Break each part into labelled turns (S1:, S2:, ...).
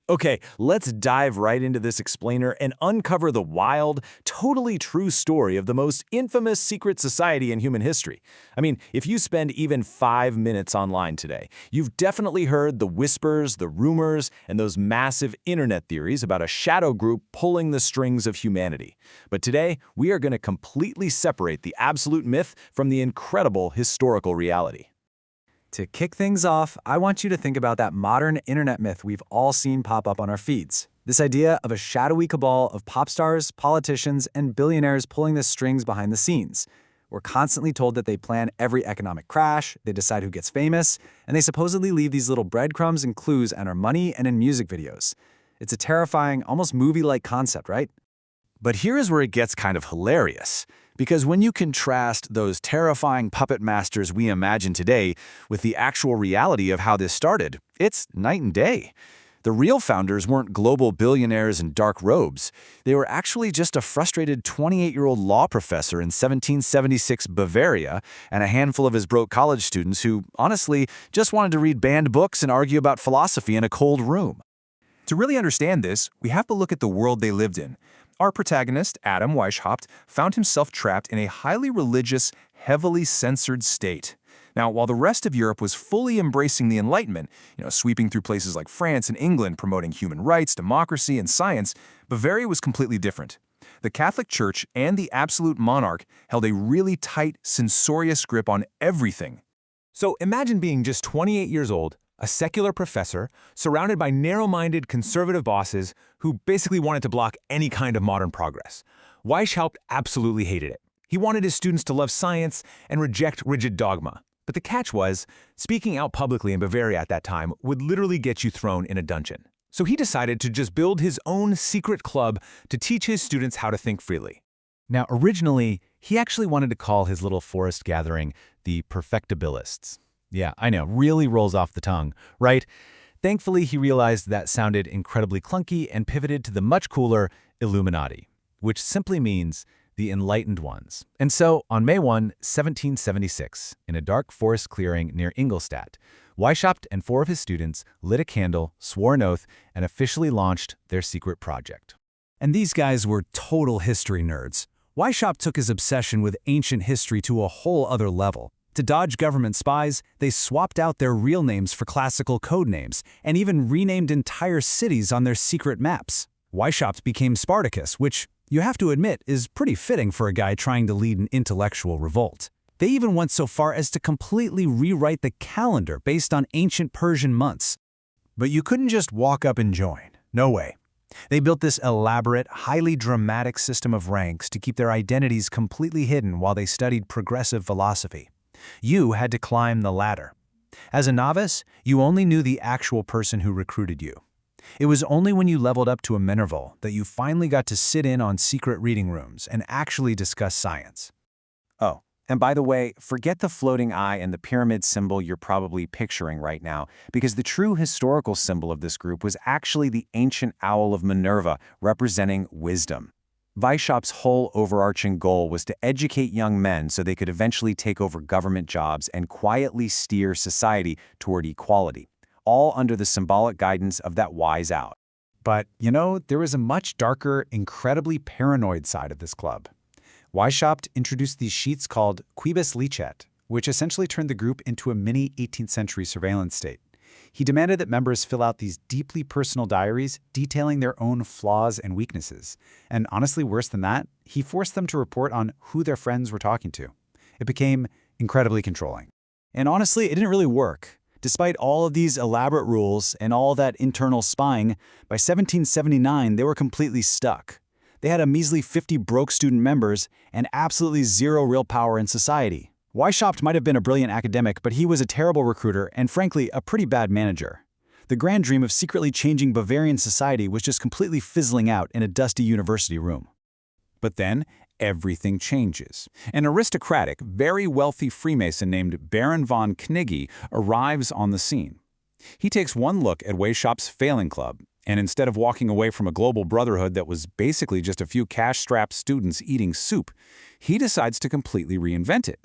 S1: Okay, let's dive right into this explainer and uncover the wild, totally true story of the most infamous secret society in human history. I mean, if you spend even 5 minutes online today, you've definitely heard the whispers, the rumors, and those massive internet theories about a shadow group pulling the strings of humanity. But today, we are going to completely separate the absolute myth from the incredible historical reality.
S2: To kick things off, I want you to think about that modern internet myth we've all seen pop up on our feeds. This idea of a shadowy cabal of pop stars, politicians, and billionaires pulling the strings behind the scenes. We're constantly told that they plan every economic crash, they decide who gets famous, and they supposedly leave these little breadcrumbs and clues on our money and in music videos. It's a terrifying, almost movie-like concept, right?
S1: But here is where it gets kind of hilarious. Because when you contrast those terrifying puppet masters we imagine today with the actual reality of how this started, it's night and day. The real founders weren't global billionaires in dark robes. They were actually just a frustrated 28-year-old law professor in 1776 Bavaria and a handful of his broke college students who, honestly, just wanted to read banned books and argue about philosophy in a cold room.
S3: To really understand this, we have to look at the world they lived in. Our protagonist, Adam Weishaupt, found himself trapped in a highly religious, heavily censored state. Now, while the rest of Europe was fully embracing the Enlightenment, sweeping through places like France and England promoting human rights, democracy, and science, Bavaria was completely different. The Catholic Church and the absolute monarch held a really tight, censorious grip on everything. So imagine being just 28 years old, a secular professor, surrounded by narrow-minded conservative bosses who basically wanted to block any kind of modern progress. Weishaupt absolutely hated it. He wanted his students to love science and reject rigid dogma. But the catch was, speaking out publicly in Bavaria at that time would literally get you thrown in a dungeon. So he decided to just build his own secret club to teach his students how to think freely.
S2: Now, originally, he actually wanted to call his little forest gathering the Perfectibilists. Yeah, I know, really rolls off the tongue, right? Thankfully, he realized that sounded incredibly clunky and pivoted to the much cooler Illuminati, which simply means the enlightened ones. And so, on May 1, 1776, in a dark forest clearing near Ingolstadt, Weishaupt and 4 of his students lit a candle, swore an oath, and officially launched their secret project.
S4: And these guys were total history nerds. Weishaupt took his obsession with ancient history to a whole other level. To dodge government spies, they swapped out their real names for classical code names and even renamed entire cities on their secret maps. Weishaupt became Spartacus, which, you have to admit, is pretty fitting for a guy trying to lead an intellectual revolt. They even went so far as to completely rewrite the calendar based on ancient Persian months.
S5: But you couldn't just walk up and join. No way. They built this elaborate, highly dramatic system of ranks to keep their identities completely hidden while they studied progressive philosophy. You had to climb the ladder. As a novice, you only knew the actual person who recruited you. It was only when you leveled up to a Minerval that you finally got to sit in on secret reading rooms and actually discuss science.
S6: Oh, and by the way, forget the floating eye and the pyramid symbol you're probably picturing right now, because the true historical symbol of this group was actually the ancient owl of Minerva, representing wisdom. Weishaupt's whole overarching goal was to educate young men so they could eventually take over government jobs and quietly steer society toward equality, all under the symbolic guidance of that wise owl.
S5: But, there was a much darker, incredibly paranoid side of this club. Weishaupt introduced these sheets called quibus licet, which essentially turned the group into a mini 18th century surveillance state. He demanded that members fill out these deeply personal diaries detailing their own flaws and weaknesses. And honestly, worse than that, he forced them to report on who their friends were talking to. It became incredibly controlling.
S4: And honestly, it didn't really work. Despite all of these elaborate rules and all that internal spying, by 1779 they were completely stuck. They had a measly 50 broke student members and absolutely zero real power in society. Weishaupt might have been a brilliant academic, but he was a terrible recruiter and, frankly, a pretty bad manager. The grand dream of secretly changing Bavarian society was just completely fizzling out in a dusty university room.
S3: But then, everything changes. An aristocratic, very wealthy Freemason named Baron von Knigge arrives on the scene. He takes one look at Weishaupt's failing club, and instead of walking away from a global brotherhood that was basically just a few cash-strapped students eating soup, he decides to completely reinvent it.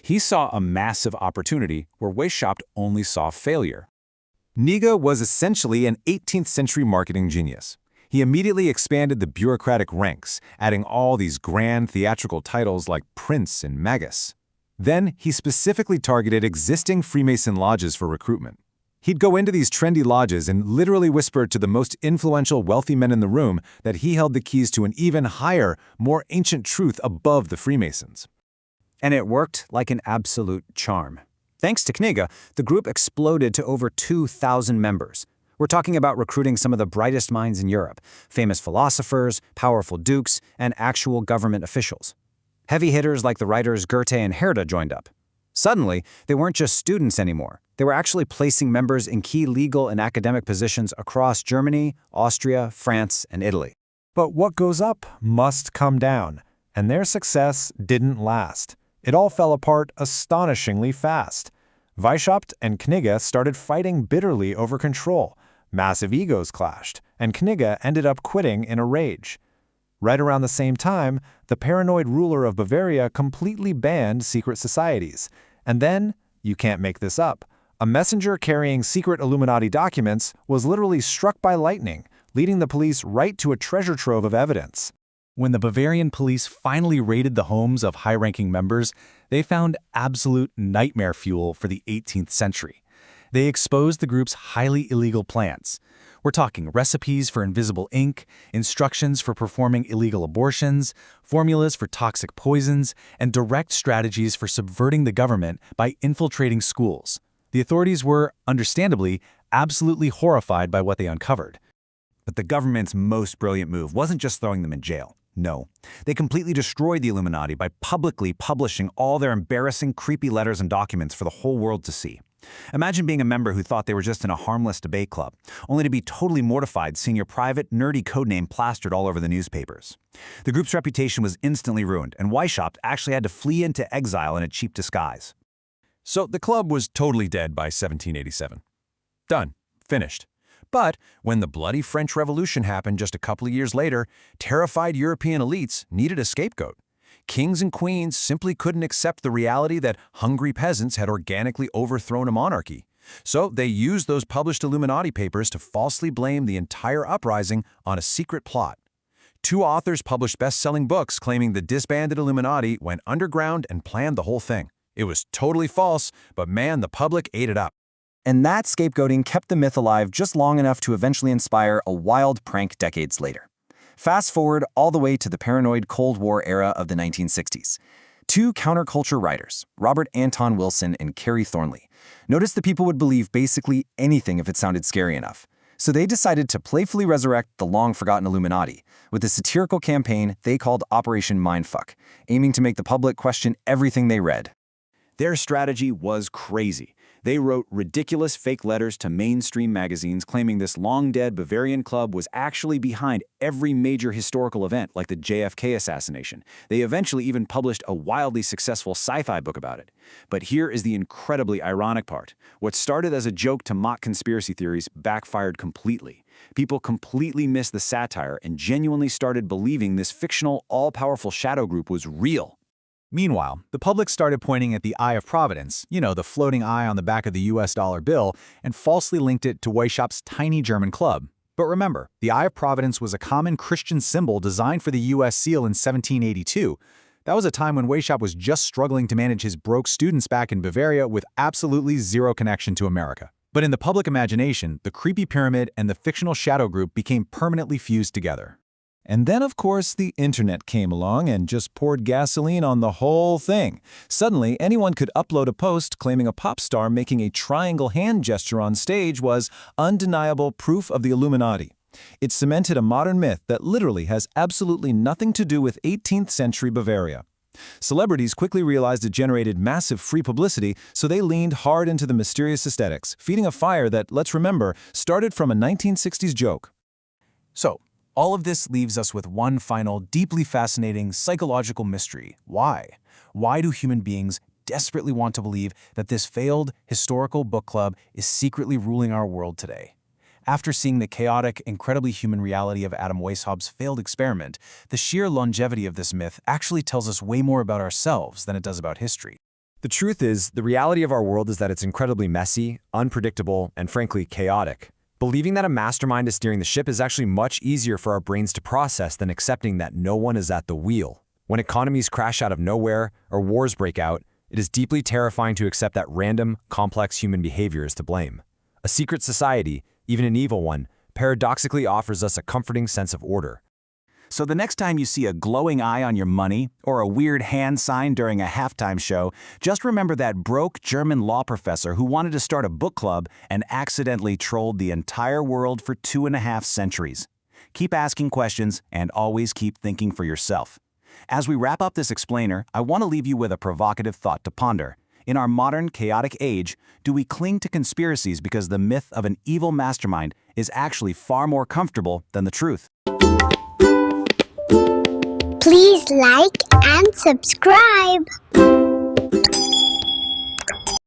S3: He saw a massive opportunity where Weishaupt only saw failure. Knigge was essentially an 18th century marketing genius. He immediately expanded the bureaucratic ranks, adding all these grand theatrical titles like Prince and Magus. Then, he specifically targeted existing Freemason lodges for recruitment. He'd go into these trendy lodges and literally whisper to the most influential wealthy men in the room that he held the keys to an even higher, more ancient truth above the Freemasons.
S6: And it worked like an absolute charm. Thanks to Knigge, the group exploded to over 2,000 members. We're talking about recruiting some of the brightest minds in Europe, famous philosophers, powerful dukes, and actual government officials. Heavy hitters like the writers Goethe and Herder joined up. Suddenly, they weren't just students anymore. They were actually placing members in key legal and academic positions across Germany, Austria, France, and Italy.
S3: But what goes up must come down, and their success didn't last. It all fell apart astonishingly fast. Weishaupt and Knigge started fighting bitterly over control. Massive egos clashed, and Knigge ended up quitting in a rage. Right around the same time, the paranoid ruler of Bavaria completely banned secret societies. And then, you can't make this up, a messenger carrying secret Illuminati documents was literally struck by lightning, leading the police right to a treasure trove of evidence.
S2: When the Bavarian police finally raided the homes of high-ranking members, they found absolute nightmare fuel for the 18th century. They exposed the group's highly illegal plans. We're talking recipes for invisible ink, instructions for performing illegal abortions, formulas for toxic poisons, and direct strategies for subverting the government by infiltrating schools. The authorities were, understandably, absolutely horrified by what they uncovered.
S5: But the government's most brilliant move wasn't just throwing them in jail. No, they completely destroyed the Illuminati by publicly publishing all their embarrassing, creepy letters and documents for the whole world to see. Imagine being a member who thought they were just in a harmless debate club, only to be totally mortified seeing your private, nerdy codename plastered all over the newspapers. The group's reputation was instantly ruined, and Weishaupt actually had to flee into exile in a cheap disguise.
S3: So the club was totally dead by 1787. Done. Finished. But when the bloody French Revolution happened just a couple of years later, terrified European elites needed a scapegoat. Kings and queens simply couldn't accept the reality that hungry peasants had organically overthrown a monarchy. So they used those published Illuminati papers to falsely blame the entire uprising on a secret plot. 2 authors published best-selling books claiming the disbanded Illuminati went underground and planned the whole thing. It was totally false, but man, the public ate it up.
S6: And that scapegoating kept the myth alive just long enough to eventually inspire a wild prank decades later. Fast forward all the way to the paranoid Cold War era of the 1960s. 2 counterculture writers, Robert Anton Wilson and Carrie Thornley, noticed that people would believe basically anything if it sounded scary enough. So they decided to playfully resurrect the long-forgotten Illuminati with a satirical campaign they called Operation Mindfuck, aiming to make the public question everything they read.
S5: Their strategy was crazy. They wrote ridiculous fake letters to mainstream magazines claiming this long-dead Bavarian club was actually behind every major historical event like the JFK assassination. They eventually even published a wildly successful sci-fi book about it. But here is the incredibly ironic part. What started as a joke to mock conspiracy theories backfired completely. People completely missed the satire and genuinely started believing this fictional, all-powerful shadow group was real.
S2: Meanwhile, the public started pointing at the Eye of Providence, the floating eye on the back of the US dollar bill, and falsely linked it to Weishaupt's tiny German club. But remember, the Eye of Providence was a common Christian symbol designed for the US seal in 1782. That was a time when Weishaupt was just struggling to manage his broke students back in Bavaria with absolutely zero connection to America. But in the public imagination, the creepy pyramid and the fictional shadow group became permanently fused together.
S3: And then, of course, the internet came along and just poured gasoline on the whole thing. Suddenly, anyone could upload a post claiming a pop star making a triangle hand gesture on stage was undeniable proof of the Illuminati. It cemented a modern myth that literally has absolutely nothing to do with 18th century Bavaria. Celebrities quickly realized it generated massive free publicity, so they leaned hard into the mysterious aesthetics, feeding a fire that, let's remember, started from a 1960s joke.
S5: So, all of this leaves us with one final, deeply fascinating psychological mystery. Why? Why do human beings desperately want to believe that this failed historical book club is secretly ruling our world today? After seeing the chaotic, incredibly human reality of Adam Weishaupt's failed experiment, the sheer longevity of this myth actually tells us way more about ourselves than it does about history.
S7: The truth is, the reality of our world is that it's incredibly messy, unpredictable, and frankly, chaotic. Believing that a mastermind is steering the ship is actually much easier for our brains to process than accepting that no one is at the wheel. When economies crash out of nowhere or wars break out, it is deeply terrifying to accept that random, complex human behavior is to blame. A secret society, even an evil one, paradoxically offers us a comforting sense of order.
S1: So the next time you see a glowing eye on your money or a weird hand sign during a halftime show, just remember that broke German law professor who wanted to start a book club and accidentally trolled the entire world for 2.5 centuries. Keep asking questions and always keep thinking for yourself. As we wrap up this explainer, I want to leave you with a provocative thought to ponder. In our modern, chaotic age, do we cling to conspiracies because the myth of an evil mastermind is actually far more comfortable than the truth?
S8: Please like and subscribe.